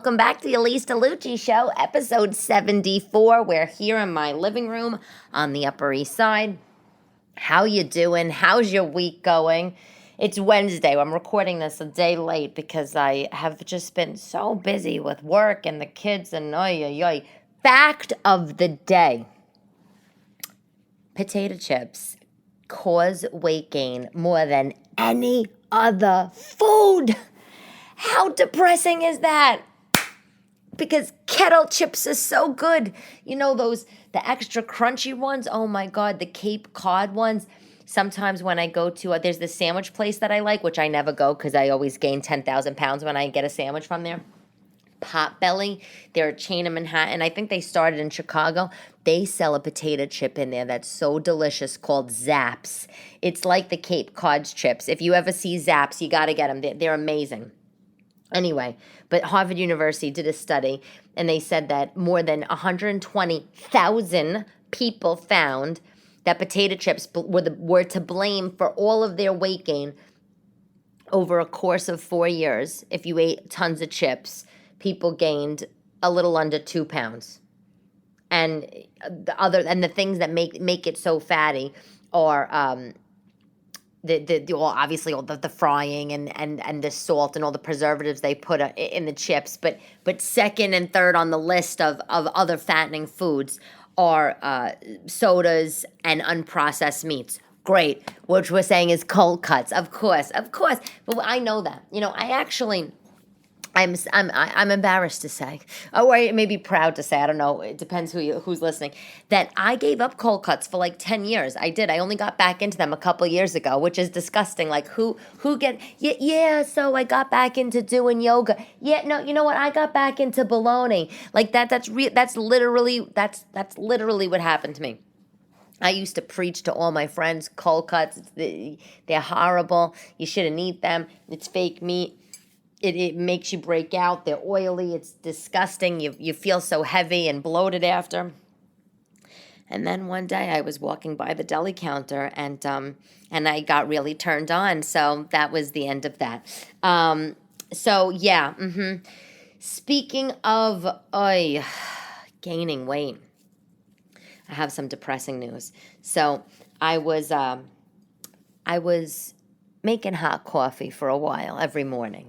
welcome back to the Elyse DeLucci Show, episode 74. We're here in my living room on the Upper East Side. How you doing? How's your week going? It's Wednesday. I'm recording this a day late because I have just been so busy with work and the kids and Fact of the day. Potato chips cause weight gain more than any other food. How depressing is that? Because kettle chips are so good. You know the extra crunchy ones? Oh my God, the Cape Cod ones. Sometimes when I go to, there's this sandwich place that I like, which I never go because I always gain 10,000 pounds when I get a sandwich from there. Potbelly, they're a chain in Manhattan. I think they started in Chicago. They sell a potato chip in there that's so delicious called Zaps. It's like the Cape Cod chips. If you ever see Zaps, you got to get them. They're amazing. Anyway, but Harvard University did a study, and they said that more than 120,000 people found that potato chips were to blame for all of their weight gain over a course of 4 years. If you ate tons of chips, people gained a little under 2 pounds. And the things that make it so fatty are obviously all the frying and the salt and all the preservatives they put in the chips, but second and third on the list of other fattening foods are sodas and unprocessed meats. Great, which we're saying is cold cuts, of course. But I know that. I'm embarrassed to say, or I may be proud to say, I don't know, it depends who's listening, that I gave up cold cuts for like 10 years. I did. I only got back into them a couple years ago, which is disgusting. Like so I got back into doing yoga. Yeah, no, you know what? I got back into bologna. Like that's literally what happened to me. I used to preach to all my friends, cold cuts, they're horrible. You shouldn't eat them. It's fake meat. It makes you break out. They're oily. It's disgusting. You feel so heavy and bloated after. And then one day I was walking by the deli counter and I got really turned on. So that was the end of that. Speaking of gaining weight, I have some depressing news. So I was making hot coffee for a while every morning,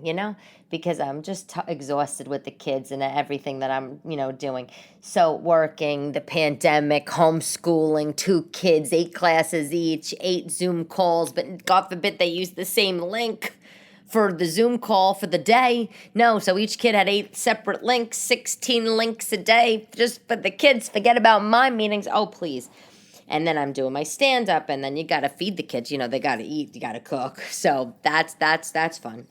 because I'm just exhausted with the kids and everything that I'm, doing. So working, the pandemic, homeschooling, 2 kids, 8 classes each, 8 Zoom calls, but God forbid they use the same link for the Zoom call for the day. No, so each kid had 8 separate links, 16 links a day just for the kids. Forget about my meetings. Oh, please. And then I'm doing my stand-up, and then you got to feed the kids. They got to eat, you got to cook. So that's fun.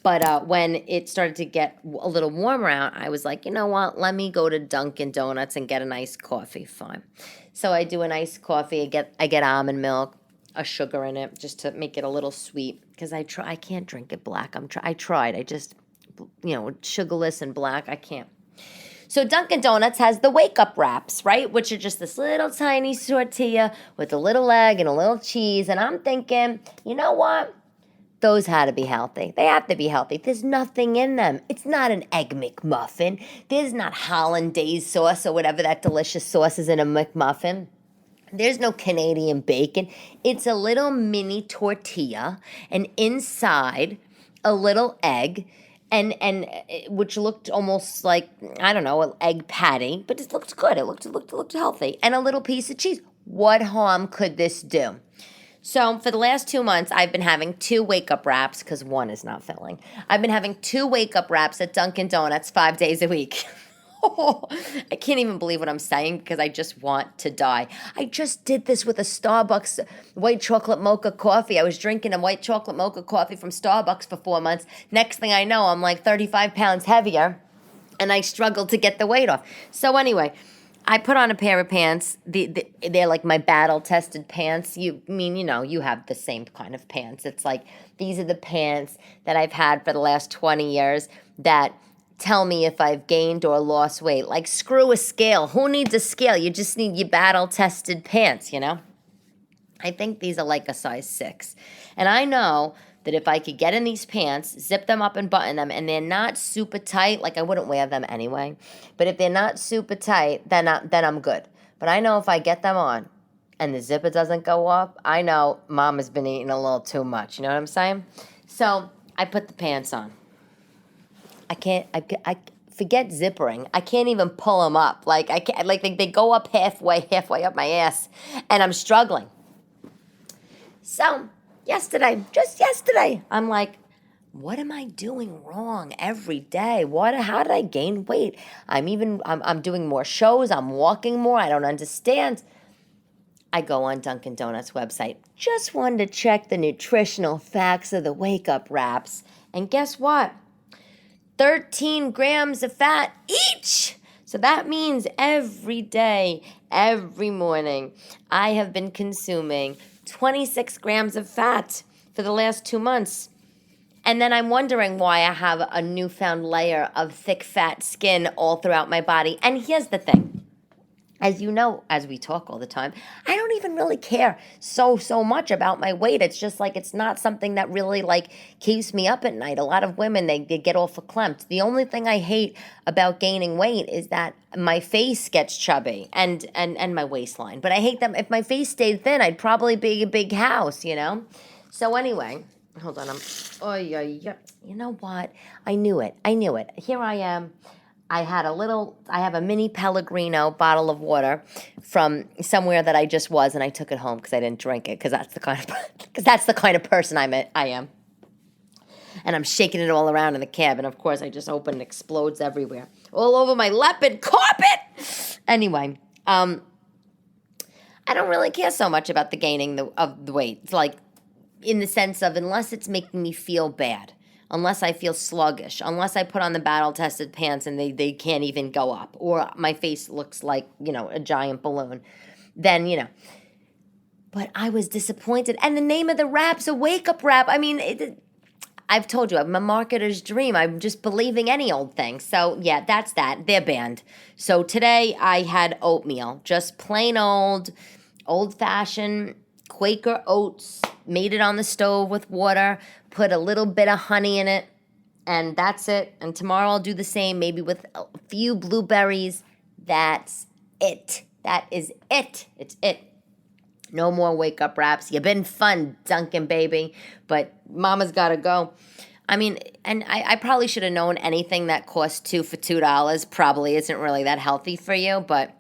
But when it started to get a little warmer out, I was like, you know what? Let me go to Dunkin' Donuts and get an iced coffee. Fine. So I do an iced coffee. I get almond milk, a sugar in it, just to make it a little sweet. Because I can't drink it black. I tried. I just, sugarless and black, I can't. So Dunkin' Donuts has the wake-up wraps, right? Which are just this little tiny tortilla with a little egg and a little cheese. And I'm thinking, you know what? Those had to be healthy. They have to be healthy. There's nothing in them. It's not an Egg McMuffin. There's not hollandaise sauce or whatever that delicious sauce is in a McMuffin. There's no Canadian bacon. It's a little mini tortilla, and inside a little egg, and which looked almost like, I don't know, an egg patty, but it looked good. It looked healthy. And a little piece of cheese. What harm could this do? So for the last 2 months, I've been having 2 wake-up wraps because one is not filling. I've been having 2 wake-up wraps at Dunkin' Donuts 5 days a week. I can't even believe what I'm saying because I just want to die. I just did this with a Starbucks white chocolate mocha coffee. I was drinking a white chocolate mocha coffee from Starbucks for 4 months. Next thing I know, I'm like 35 pounds heavier, and I struggled to get the weight off. So anyway, I put on a pair of pants. They're like my battle-tested pants. You have the same kind of pants. It's like these are the pants that I've had for the last 20 years that tell me if I've gained or lost weight. Like, screw a scale. Who needs a scale? You just need your battle-tested pants, I think these are like a size 6. And I know that if I could get in these pants, zip them up and button them, and they're not super tight, like I wouldn't wear them anyway, but if they're not super tight, then I'm good. But I know if I get them on and the zipper doesn't go up, I know mom has been eating a little too much. You know what I'm saying? So I put the pants on. I forget zippering. I can't even pull them up. Like I can't, like they go up halfway up my ass, and I'm struggling. So just yesterday, I'm like, what am I doing wrong every day? How did I gain weight? I'm doing more shows. I'm walking more. I don't understand. I go on Dunkin' Donuts website. Just wanted to check the nutritional facts of the wake-up wraps. And guess what? 13 grams of fat each. So that means every day, every morning, I have been consuming 26 grams of fat for the last 2 months. And then I'm wondering why I have a newfound layer of thick, fat skin all throughout my body. And here's the thing. As you know, as we talk all the time, I don't even really care so much about my weight. It's just like it's not something that really like keeps me up at night. A lot of women, they get all verklempt. The only thing I hate about gaining weight is that my face gets chubby and my waistline. But I hate them. If my face stayed thin, I'd probably be a big house, you know? So anyway, hold on. You know what? I knew it. Here I am. I have a mini Pellegrino bottle of water from somewhere that I just was, and I took it home because I didn't drink it because that's the kind of person I am. And I'm shaking it all around in the cab, and of course I just open and explodes everywhere, all over my leopard carpet. Anyway, I don't really care so much about the gaining of the weight. It's like in the sense of unless it's making me feel bad. Unless I feel sluggish, unless I put on the battle-tested pants and they can't even go up, or my face looks like, a giant balloon, then. But I was disappointed. And the name of the wrap's a wake-up wrap. I mean, I've told you, I'm a marketer's dream. I'm just believing any old thing. So, yeah, that's that. They're banned. So today I had oatmeal, just plain old-fashioned Quaker oats, made it on the stove with water, put a little bit of honey in it, and that's it. And tomorrow I'll do the same, maybe with a few blueberries. That's it. That is it. It's it. No more wake-up wraps. You've been fun, Dunkin' baby, but mama's got to go. I mean, and I probably should have known anything that costs $2 for $2 probably isn't really that healthy for you, but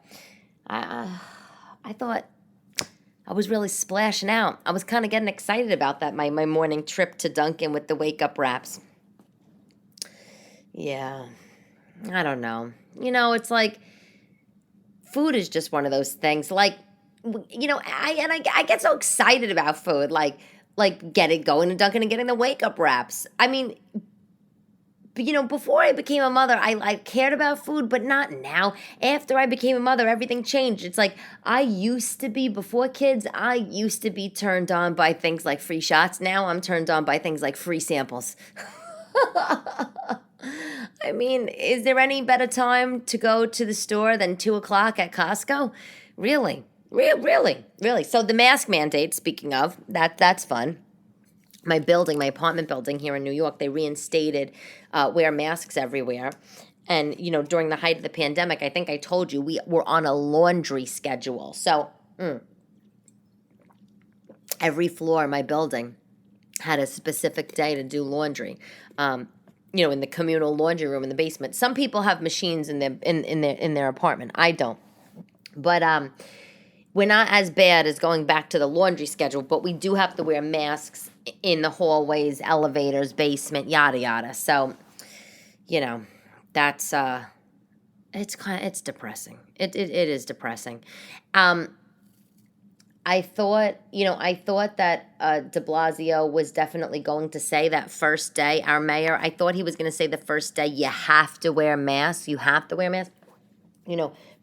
I thought I was really splashing out. I was kind of getting excited about that, my morning trip to Dunkin' with the wake-up wraps. Yeah, I don't know. It's like food is just one of those things. Like, I get so excited about food, like going to Dunkin' and getting the wake-up wraps. I mean, before I became a mother, I cared about food, but not now. After I became a mother, everything changed. It's like before kids, I used to be turned on by things like free shots. Now I'm turned on by things like free samples. I mean, is there any better time to go to the store than 2 o'clock at Costco? Really? Really. So the mask mandate, speaking of, that's fun. My apartment building here in New York, they reinstated wear masks everywhere. And, during the height of the pandemic, I think I told you, we were on a laundry schedule. So every floor in my building had a specific day to do laundry. In the communal laundry room in the basement. Some people have machines in their apartment. I don't. But we're not as bad as going back to the laundry schedule, but we do have to wear masks in the hallways, elevators, basement, yada yada. So, that's it's depressing. It is depressing. I thought that de Blasio was definitely going to say that first day, our mayor, I thought he was going to say the first day, you have to wear masks.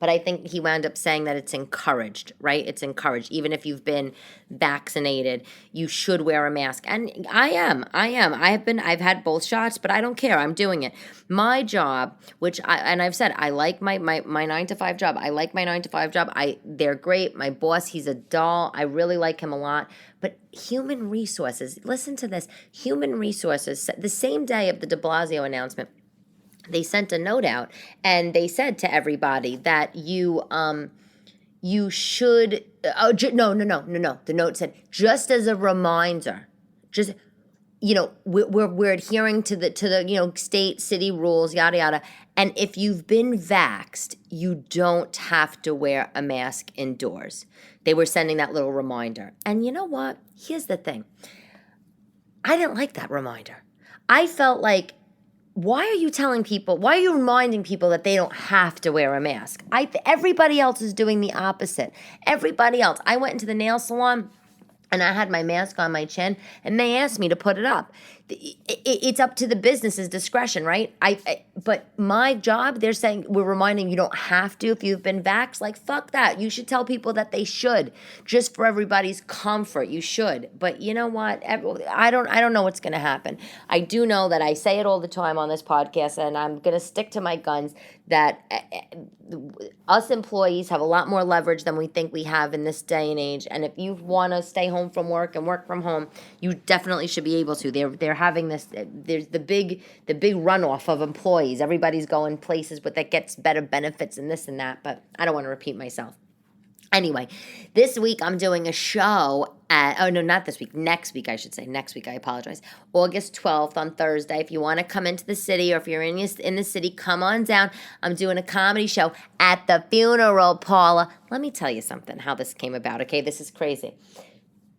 But I think he wound up saying that it's encouraged, right? It's encouraged. Even if you've been vaccinated, you should wear a mask. And I am. I've had both shots, but I don't care. I'm doing it. My job, I've said, I like my 9-to-5 job. I like my 9-to-5 job. They're great. My boss, he's a doll. I really like him a lot. But human resources, listen to this. Human resources, the same day of the de Blasio announcement, they sent a note out and they said to everybody that you should no. The note said, just as a reminder, just, we're adhering to the state, city rules, yada yada. And if you've been vaxxed, you don't have to wear a mask indoors. They were sending that little reminder. And you know what? Here's the thing. I didn't like that reminder. I felt like, why are you reminding people that they don't have to wear a mask? Everybody else is doing the opposite. Everybody else. I went into the nail salon and I had my mask on my chin and they asked me to put it up. It's up to the business's discretion, right? But my job, they're saying, we're reminding you don't have to if you've been vaxxed. Like, fuck that. You should tell people that they should, just for everybody's comfort. You should. But you know what? I don't know what's going to happen. I do know that I say it all the time on this podcast, and I'm going to stick to my guns, that us employees have a lot more leverage than we think we have in this day and age. And if you want to stay home from work and work from home, you definitely should be able to. They're having this. There's the big runoff of employees. Everybody's going places that gets better benefits and this and that. But I don't want to repeat myself. Anyway, this week I'm doing a show not this week, next week I should say. Next week, I apologize. August 12th on Thursday. If you want to come into the city, or if you're in the city, come on down. I'm doing a comedy show at the funeral parlor. Let me tell you something, how this came about, okay? This is crazy.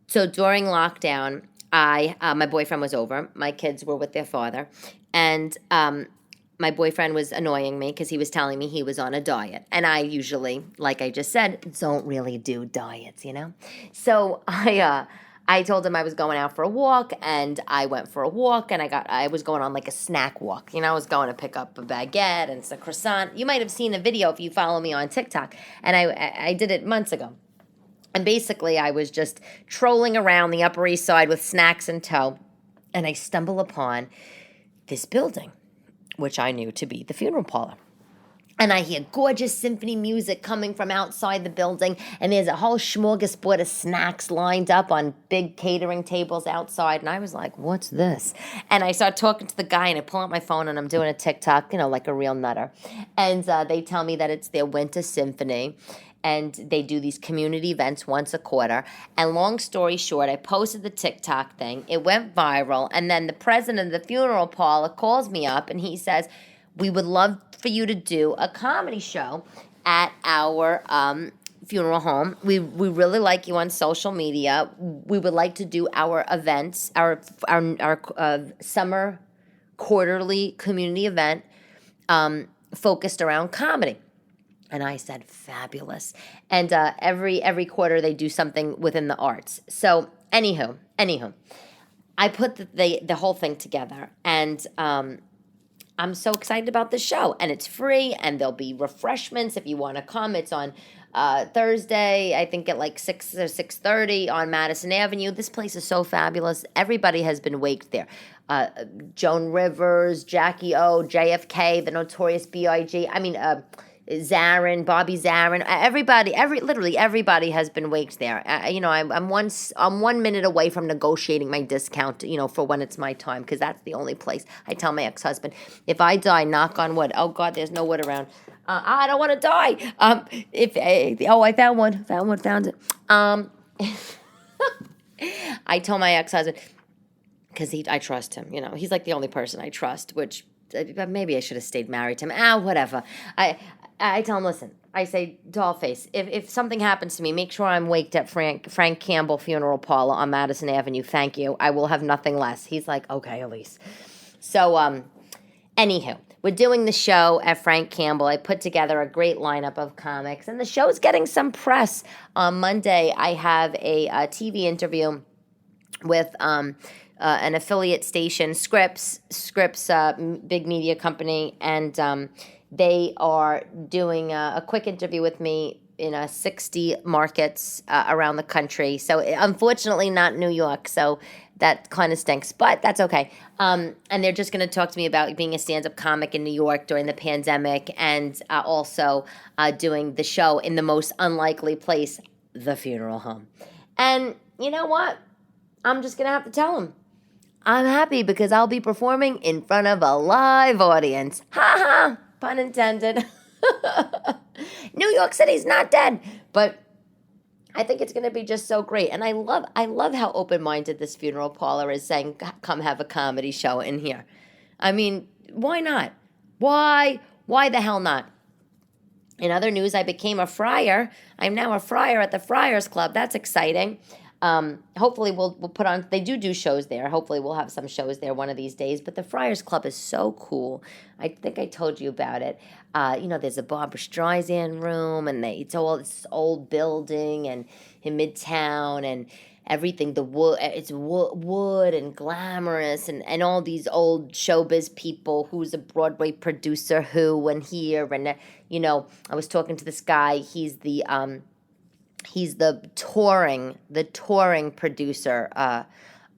So during lockdown, my boyfriend was over. My kids were with their father. And my boyfriend was annoying me because he was telling me he was on a diet. And I usually, like I just said, don't really do diets, So I told him I was going out for a walk, and I went for a walk, and I was going on like a snack walk. I was going to pick up a baguette and some croissant. You might have seen the video if you follow me on TikTok. And I did it months ago. And basically I was just trolling around the Upper East Side with snacks in tow. And I stumble upon this building, which I knew to be the funeral parlor. And I hear gorgeous symphony music coming from outside the building, and there's a whole smorgasbord of snacks lined up on big catering tables outside. And I was like, what's this? And I start talking to the guy, and I pull out my phone, and I'm doing a TikTok, like a real nutter. And they tell me that it's their winter symphony, and they do these community events once a quarter. And long story short, I posted the TikTok thing. It went viral. And then the president of the funeral parlor calls me up, and he says, we would love for you to do a comedy show at our funeral home. We really like you on social media. We would like to do our events, our summer quarterly community event focused around comedy. And I said, fabulous. And every quarter they do something within the arts. So anywho, I put the whole thing together, and I'm so excited about the show. And it's free, and there'll be refreshments if you want to come. It's on Thursday, I think at like 6 or 6:30 on Madison Avenue. This place is so fabulous. Everybody has been waked there. Joan Rivers, Jackie O, JFK, the Notorious B.I.G. Zarin, Bobby Zarin, literally everybody has been waked there. I'm 1 minute away from negotiating my discount, for when it's my time, because that's the only place. I tell my ex-husband, if I die, knock on wood. Oh God, there's no wood around. I don't want to die. I found it. I told my ex-husband, because I trust him. He's like the only person I trust, which maybe I should have stayed married to him. Whatever. I tell him, listen, I say, dollface, if something happens to me, make sure I'm waked at Frank Campbell Funeral Parlor on Madison Avenue. Thank you. I will have nothing less. He's like, okay, Elyse. So, anywho, we're doing the show at Frank Campbell. I put together a great lineup of comics, and the show's getting some press. On Monday, I have a TV interview with an affiliate station, Scripps, big media company, and They are doing a quick interview with me in 60 markets around the country. So unfortunately not New York. So that kind of stinks, but that's okay. And they're just going to talk to me about being a stand-up comic in New York during the pandemic, and also doing the show in the most unlikely place, the funeral home. And you know what? I'm just going to have to tell them. I'm happy because I'll be performing in front of a live audience. Ha ha! Pun intended. New York City's not dead, but I think it's going to be just so great. And I love how open-minded this funeral parlor is, saying, come have a comedy show in here. I mean, why not? Why the hell not? In other news, I became a friar. I'm now a friar at the Friars Club. That's exciting. Hopefully we'll put on, they do shows there. Hopefully we'll have some shows there one of these days. But the Friars Club is so cool. I think I told you about it. There's a Barbra Streisand room, and it's all this old building and in Midtown, and everything, it's wood and glamorous, and all these old showbiz people. Who's a Broadway producer who and here, and I was talking to this guy. He's the touring producer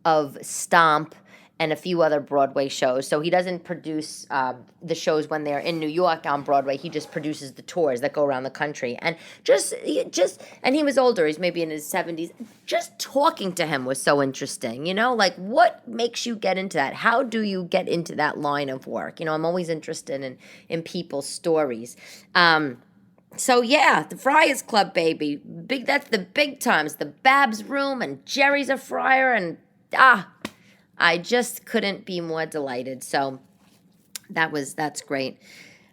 of Stomp and a few other Broadway shows. So he doesn't produce the shows when they're in New York on Broadway. He just produces the tours that go around the country. And and he was older. He's maybe in his 70s. Just talking to him was so interesting. Like, what makes you get into that? How do you get into that line of work? I'm always interested in people's stories. So yeah, the Friars Club, baby. That's the big times. The Babs room, and Jerry's a friar, and I just couldn't be more delighted. So that's great.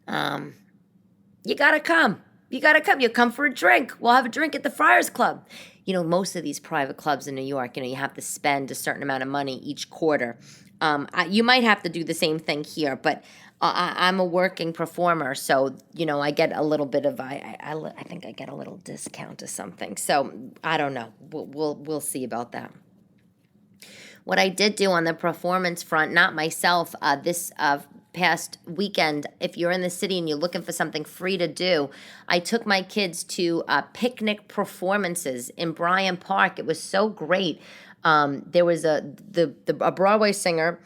You gotta come. You come for a drink. We'll have a drink at the Friars Club. Most of these private clubs in New York, you have to spend a certain amount of money each quarter. You might have to do the same thing here, but I'm a working performer, so I get a little bit of I think I get a little discount or something. So I don't know. We'll see about that. What I did do on the performance front, not myself, this past weekend, if you're in the city and you're looking for something free to do, I took my kids to picnic performances in Bryant Park. It was so great. There was a Broadway singer,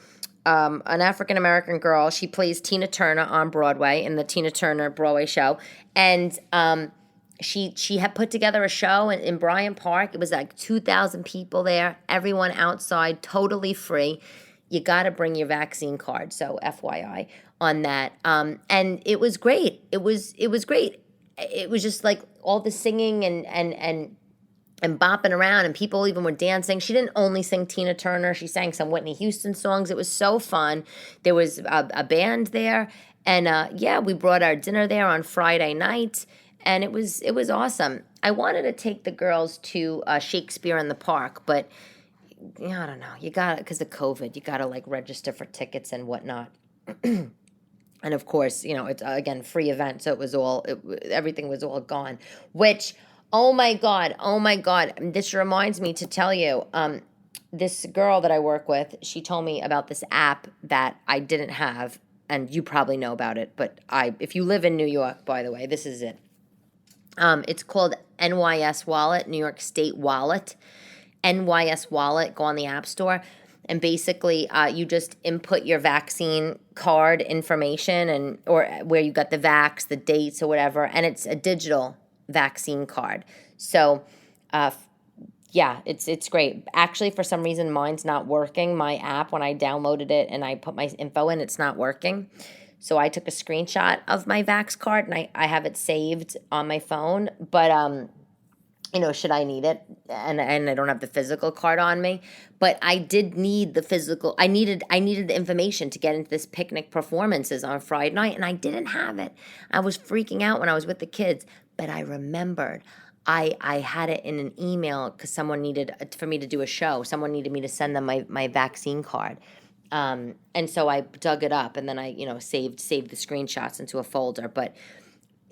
an African-American girl. She plays Tina Turner on Broadway in the Tina Turner Broadway show. And she had put together a show in Bryant Park. It was like 2,000 people there, everyone outside, totally free. You got to bring your vaccine card, so FYI on that. And it was great. It was great. It was just like all the singing and bopping around, and people even were dancing. She didn't only sing Tina Turner. She sang some Whitney Houston songs. It was so fun. There was a band there, and we brought our dinner there on Friday night, and it was awesome. I wanted to take the girls to Shakespeare in the Park, but I don't know. You got to, because of COVID, you got to like register for tickets and whatnot. And of course, it's again free event, so everything was all gone. Which, oh my God, this reminds me to tell you, this girl that I work with, she told me about this app that I didn't have, and you probably know about it, but if you live in New York, by the way, this is it. It's called NYS Wallet, New York State Wallet. NYS Wallet, go on the App Store, and basically you just input your vaccine card information or where you got the vax, the dates or whatever, and it's a digital vaccine card. So it's great. Actually, for some reason, mine's not working. My app, when I downloaded it and I put my info in, it's not working. So I took a screenshot of my vax card, and I have it saved on my phone, but should I need it, and I don't have the physical card on me, but I did need the physical. I needed the information to get into this picnic performances on Friday night, and I didn't have it. I was freaking out when I was with the kids, but I remembered I had it in an email because someone needed for me to do a show. Someone needed me to send them my vaccine card, and so I dug it up, and then I saved the screenshots into a folder, but.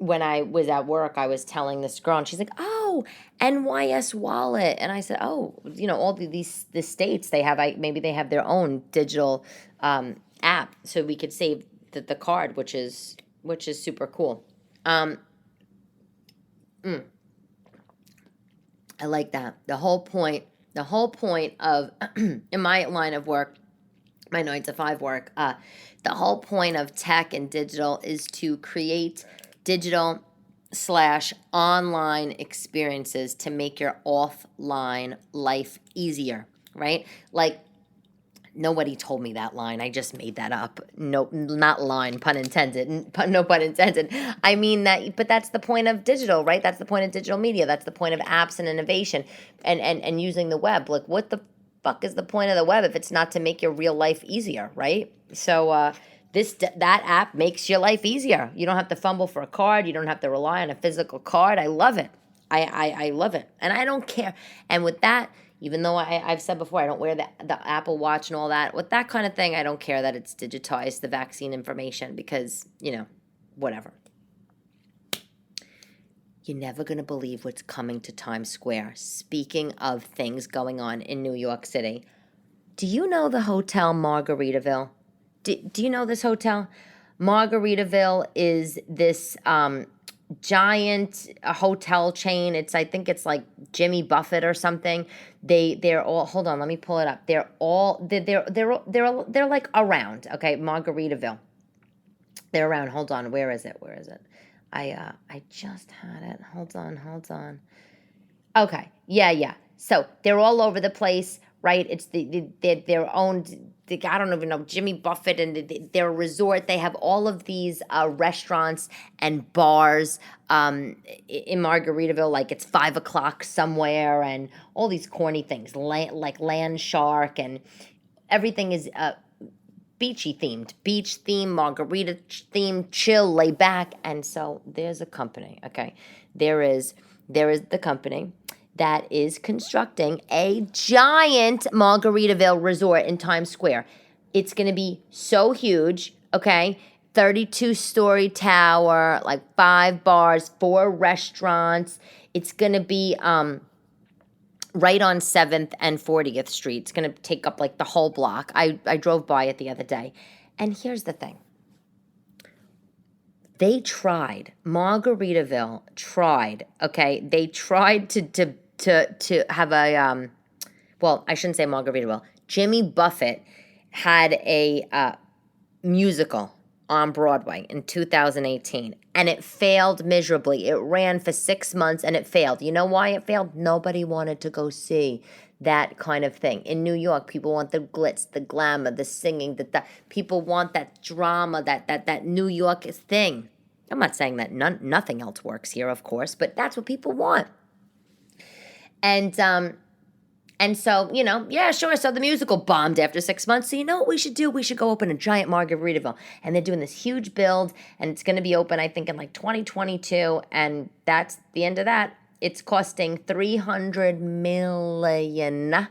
When I was at work, I was telling this girl, and she's like, "Oh, NYS Wallet," and I said, "Oh, all the states they have, maybe they have their own digital app, so we could save the card, which is which is super cool. I like that. The whole point of in my line of work, my 9 to 5 work, the whole point of tech and digital is to create digital / online experiences to make your offline life easier, right? Like, nobody told me that line. I just made that up. No, not line, pun intended. No pun intended. I mean that, but that's the point of digital, right? That's the point of digital media. That's the point of apps and innovation and using the web. Like, what the fuck is the point of the web if it's not to make your real life easier, right? So that app makes your life easier. You don't have to fumble for a card. You don't have to rely on a physical card. I love it. I love it, and I don't care. And with that, even though I've said before, I don't wear the Apple Watch and all that. With that kind of thing, I don't care that it's digitized, the vaccine information, because, whatever. You're never going to believe what's coming to Times Square. Speaking of things going on in New York City, do you know the Hotel Margaritaville? Do you know this hotel? Margaritaville is this giant hotel chain. I think it's like Jimmy Buffett or something. They're all, hold on, let me pull it up. They're like around, okay, Margaritaville. They're around. Hold on, where is it? I just had it. Hold on. Okay, yeah. So they're all over the place, right? It's their own. I don't even know, Jimmy Buffett and their resort. They have all of these restaurants and bars in Margaritaville, like it's 5 o'clock somewhere, and all these corny things, like Land Shark, and everything is beachy themed, beach theme, margarita theme, chill, lay back. And so there's a company, okay? There is the company that is constructing a giant Margaritaville resort in Times Square. It's going to be so huge, okay? 32-story tower, like 5 bars, 4 restaurants. It's going to be right on 7th and 40th Street. It's going to take up like the whole block. I drove by it the other day. And here's the thing. They tried. Margaritaville tried, okay? They tried to have a, well, I shouldn't say Margaritaville. Jimmy Buffett had a musical on Broadway in 2018, and it failed miserably. It ran for 6 months, and it failed. You know why it failed? Nobody wanted to go see that kind of thing. In New York, people want the glitz, the glamour, the singing, the people want that drama, that New York thing. I'm not saying that nothing else works here, of course, but that's what people want. And so, yeah, sure. So the musical bombed after 6 months. So you know what we should do? We should go open a giant Margaritaville. And they're doing this huge build, and it's going to be open, I think, in like 2022. And that's the end of that. It's costing $300 million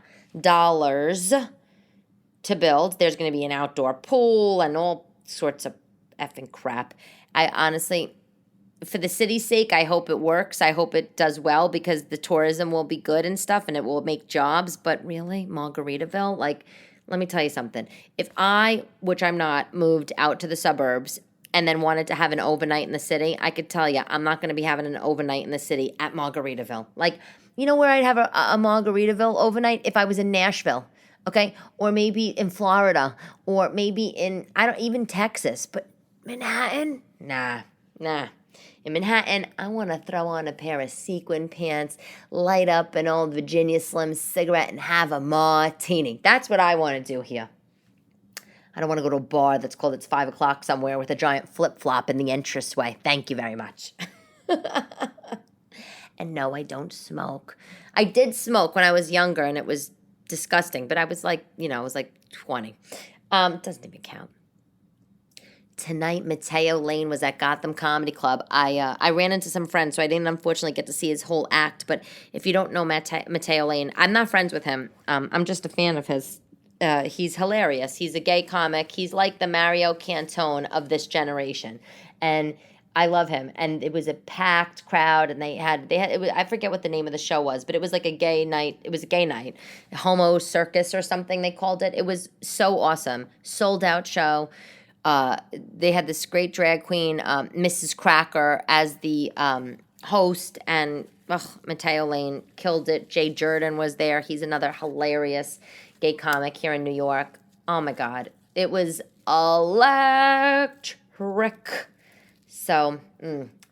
to build. There's going to be an outdoor pool and all sorts of effing crap. I honestly, for the city's sake, I hope it works. I hope it does well, because the tourism will be good and stuff, and it will make jobs. But really, Margaritaville, like, let me tell you something. If I, which I'm not, moved out to the suburbs and then wanted to have an overnight in the city, I could tell you I'm not going to be having an overnight in the city at Margaritaville. Like, you know where I'd have a Margaritaville overnight? If I was in Nashville, okay? Or maybe in Florida, or maybe in, even Texas, but Manhattan? Nah. In Manhattan, I want to throw on a pair of sequin pants, light up an old Virginia Slim cigarette, and have a martini. That's what I want to do here. I don't want to go to a bar that's called It's 5 o'clock somewhere with a giant flip-flop in the entranceway. Thank you very much. And no, I don't smoke. I did smoke when I was younger, and it was disgusting. But I was like, I was like 20. It doesn't even count. Tonight, Matteo Lane was at Gotham Comedy Club. I ran into some friends, so I didn't unfortunately get to see his whole act. But if you don't know Matteo Lane, I'm not friends with him. I'm just a fan of his. He's hilarious. He's a gay comic. He's like the Mario Cantone of this generation, and I love him. And it was a packed crowd, and they had it was, I forget what the name of the show was, but it was like a gay night. It was a gay night, Homo Circus or something they called it. It was so awesome, sold out show. They had this great drag queen, Mrs. Cracker, as the host, and Matteo Lane killed it. Jay Jordan was there. He's another hilarious gay comic here in New York. Oh my God. It was electric. So,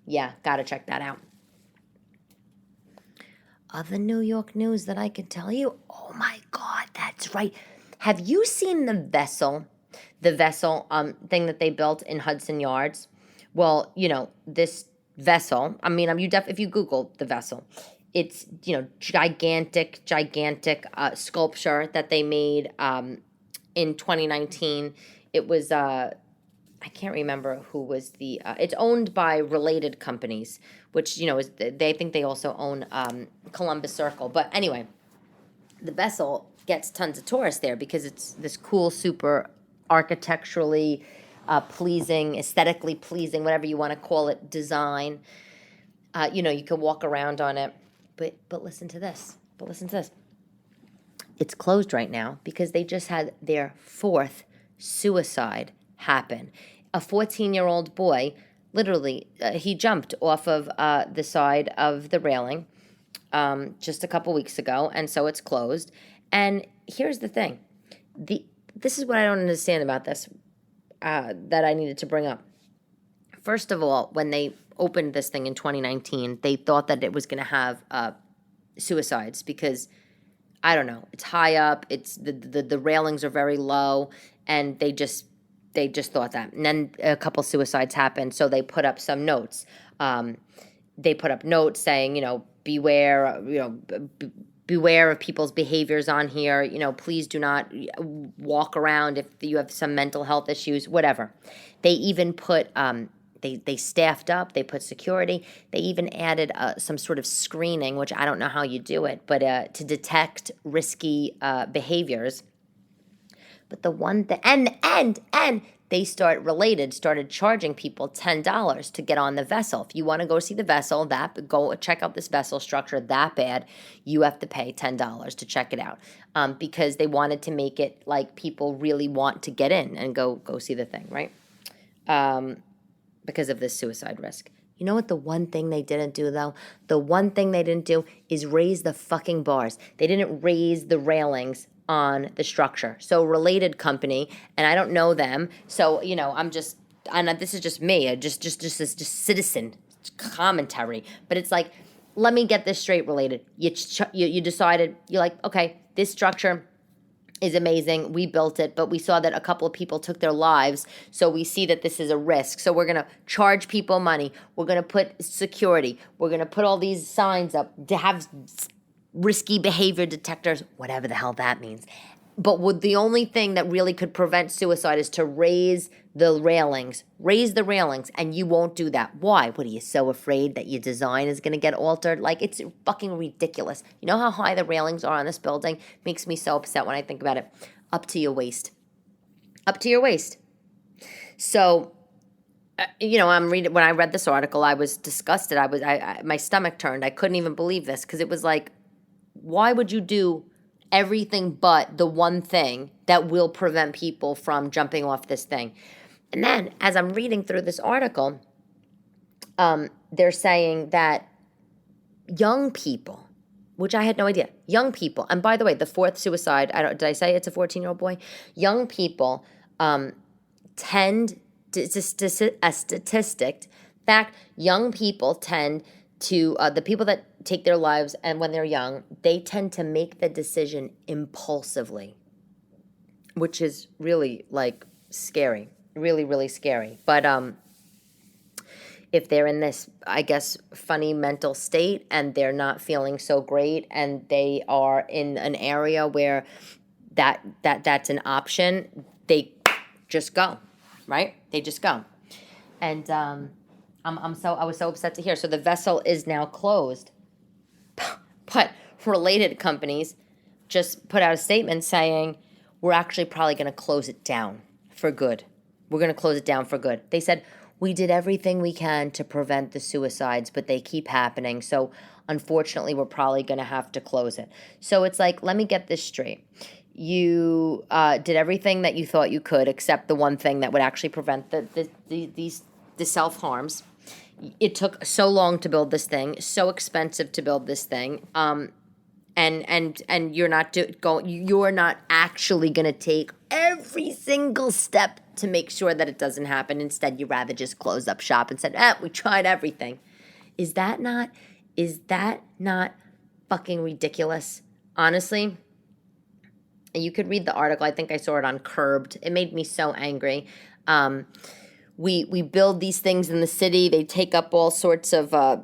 yeah, gotta check that out. Other New York news that I could tell you? Oh my God, that's right. Have you seen the vessel thing that they built in Hudson Yards? Well, this vessel, if you Google the vessel, it's, gigantic sculpture that they made in 2019. It was, I can't remember who was it's owned by related companies, which, they think they also own Columbus Circle. But anyway, the vessel gets tons of tourists there because it's this cool, super architecturally pleasing, aesthetically pleasing, whatever you want to call it, design. You can walk around on it. But listen to this. It's closed right now because they just had their 4th suicide happen. A 14-year-old boy, literally, he jumped off of the side of the railing just a couple weeks ago, and so it's closed. And here's the thing. This is what I don't understand about this that I needed to bring up. First of all, when they opened this thing in 2019, they thought that it was going to have suicides because, I don't know, it's high up, it's the railings are very low, and they just thought that. And then a couple suicides happened, so they put up some notes. They put up notes saying, beware, beware of people's behaviors on here. Please do not walk around if you have some mental health issues, whatever. They even put, they staffed up, they put security. They even added some sort of screening, which I don't know how you do it, but to detect risky behaviors. But the one thing, and they started charging people $10 to get on the vessel. If you want to go see the vessel, go check out this vessel structure that bad, you have to pay $10 to check it out, because they wanted to make it like people really want to get in and go see the thing, right? Because of this suicide risk. You know what the one thing they didn't do, though? The one thing they didn't do is raise the fucking bars. They didn't raise the railings on the structure. So related company, and I don't know them, so, this is just me, just citizen commentary, but it's like, let me get this straight, related. You decided, you're like, okay, this structure is amazing. We built it, but we saw that a couple of people took their lives, so we see that this is a risk. So we're going to charge people money. We're going to put security. We're going to put all these signs up to have risky behavior detectors, whatever the hell that means. But the only thing that really could prevent suicide is to raise the railings, and you won't do that. Why? What, are you so afraid that your design is going to get altered? Like, it's fucking ridiculous. You know how high the railings are on this building? Makes me so upset when I think about it. Up to your waist. So, I'm reading. When I read this article, I was disgusted. My stomach turned. I couldn't even believe this, because it was like, why would you do everything but the one thing that will prevent people from jumping off this thing? And then, as I'm reading through this article, they're saying that young people, which I had no idea, young people, and by the way, the 4th suicide, did I say it's a 14-year-old boy? Young people tend to, it's a statistic, in fact, young people tend to, the people that take their lives, and when they're young, they tend to make the decision impulsively, which is really, scary. Really, really scary. But if they're in this, I guess, funny mental state, and they're not feeling so great, and they are in an area where that's an option, they just go, right? They just go. And I was so upset to hear. So the vessel is now closed. But related companies just put out a statement saying, we're actually probably going to close it down for good. We're going to close it down for good. They said, we did everything we can to prevent the suicides, but they keep happening. So unfortunately, we're probably going to have to close it. So it's like, let me get this straight. You did everything that you thought you could, except the one thing that would actually prevent the self-harms. It took so long to build this thing, so expensive to build this thing, and you're not actually going to take every single step to make sure that it doesn't happen. Instead, you rather just close up shop and said, we tried everything. Is that not fucking ridiculous? Honestly, you could read the article. I think I saw it on Curbed. It made me so angry. We build these things in the city. They take up all sorts of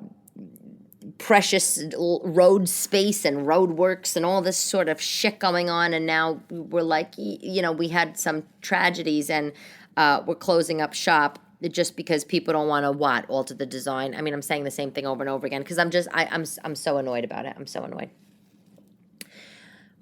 precious road space and road works and all this sort of shit going on. And now we're like, we had some tragedies and we're closing up shop just because people don't want to alter the design. I mean, I'm saying the same thing over and over again because I'm so annoyed about it. I'm so annoyed.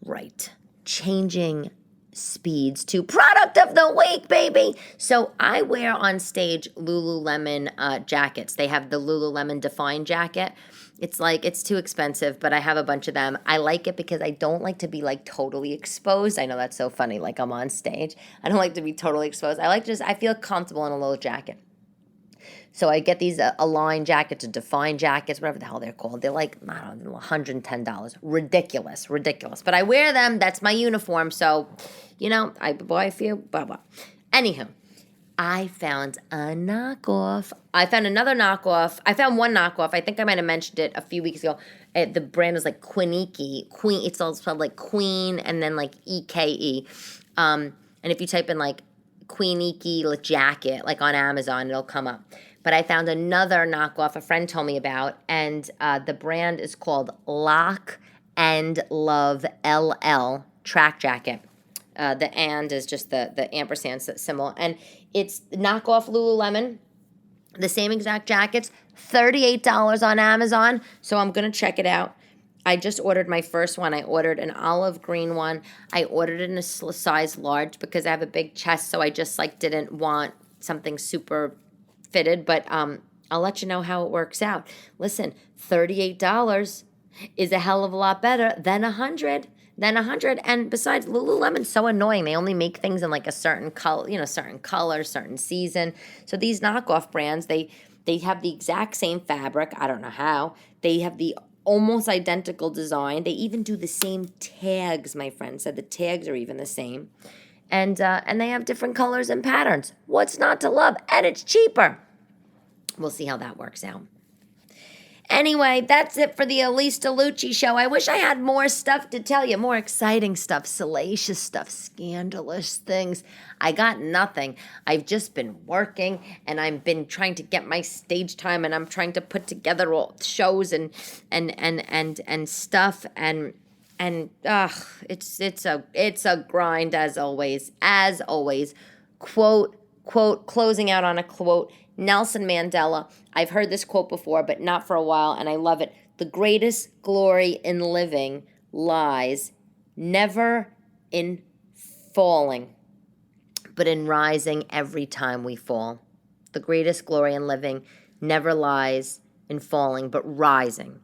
Right. Changing speeds to product of the week, baby. So I wear on stage Lululemon jackets. They have the Lululemon Define jacket. It's too expensive, but I have a bunch of them. I like it because I don't like to be like totally exposed. I know that's so funny. Like I'm on stage. I don't like to be totally exposed. I feel comfortable in a little jacket. So I get these Align jackets or Define jackets, whatever the hell they're called. They're like, I don't know, $110. Ridiculous. But I wear them. That's my uniform. So, I buy a few, blah, blah. Anywho, I found a knockoff. I found another knockoff. I found one knockoff. I think I might have mentioned it a few weeks ago. The brand is like Quiniki. It's all spelled like Queen and then like EKE. And if you type in like Quiniki jacket, like on Amazon, it'll come up. But I found another knockoff a friend told me about, and the brand is called Lock and Love LL track jacket. The and is just the ampersand symbol. And it's knockoff Lululemon, the same exact jackets, $38 on Amazon. So I'm going to check it out. I just ordered my first one. I ordered an olive green one. I ordered it in a size large because I have a big chest, so I just didn't want something super fitted. But I'll let you know how it works out. Listen, $38 is a hell of a lot better than $100. And besides, Lululemon's so annoying. They only make things in like a certain color, certain season. So these knockoff brands, they have the exact same fabric. I don't know how. They have the almost identical design. They even do the same tags, my friend said. The tags are even the same. And they have different colors and patterns. What's not to love? And it's cheaper. We'll see how that works out. Anyway, that's it for the Elyse DeLucci show. I wish I had more stuff to tell you, more exciting stuff, salacious stuff, scandalous things. I got nothing. I've just been working, and I've been trying to get my stage time, and I'm trying to put together all shows and stuff, and it's a grind as always. As always, quote, closing out on a quote. Nelson Mandela. I've heard this quote before, but not for a while, and I love it. The greatest glory in living lies never in falling, but in rising every time we fall. The greatest glory in living never lies in falling, but rising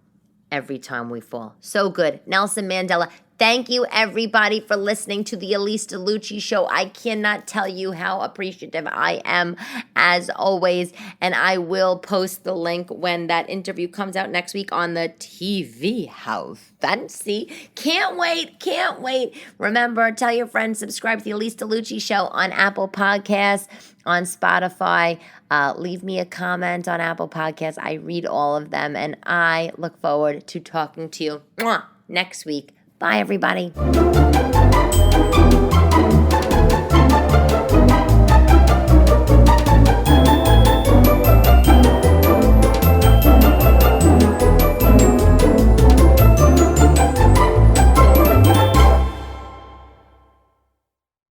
every time we fall. So good. Nelson Mandela. Thank you, everybody, for listening to the Elyse DeLucci show. I cannot tell you how appreciative I am, as always. And I will post the link when that interview comes out next week on the TV. How fancy. Can't wait. Remember, tell your friends, subscribe to the Elyse DeLucci show on Apple Podcasts, on Spotify. Leave me a comment on Apple Podcasts. I read all of them, and I look forward to talking to you next week. Bye, everybody.